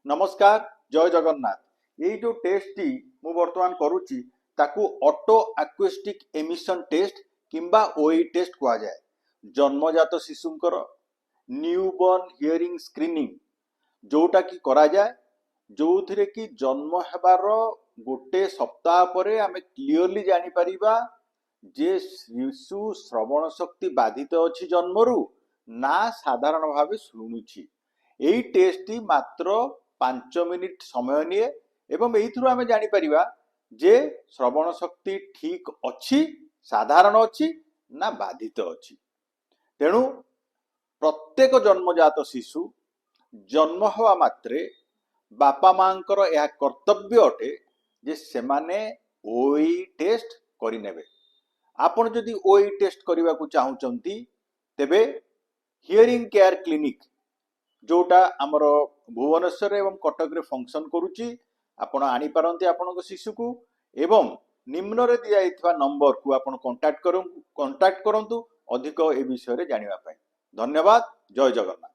नमस्कार जय जगन्नाथ। यही जो टेस्ट टी मु वर्तमान करुच्ची ताकू ऑटो एक्वेस्टिक एमिशन टेस्ट किंबा ओई टेस्ट कहा जाए। जन्मजात शिशुंकर न्यूबॉर्न हियरिंग स्क्रीनिंग जोटा की करा जाए, जो थिरे कि जन्म हेबार गोटे सप्ताह परे आमे क्लियरली जानी परिबा जे शिशु श्रवण शक्ति बाधित अछि जन्मरु ना साधारण भावे शुणुछि। एई टेस्ट टी मात्र 5 मिनिट समय निए एवं एइथुरु आमे जानी परिबा जे श्रवण शक्ति ठीक अछि, साधारण अछि ना बाधित अछि। तेणु प्रत्येक जन्मजात शिशु जन्म हवा मात्रे बापा मांकर यह कर्तव्य अटे जे सेमाने ओई टेस्ट करिनेबे। आपण जदि ओई टेस्ट करने को चाहूचंती तेबे हियरिंग केयर क्लिनिक जोटा आमर भुवनेश्वर एवं कटक रे फंक्शन करुच्ची, आपण आनी पारंती आपनको शिशु को एवं निम्न रे दिया जाइथिबा नंबर को आपण कांटेक्ट करंतु अधिक ए विषय रे जानिबा पई। धन्यवाद। जय जगन्नाथ।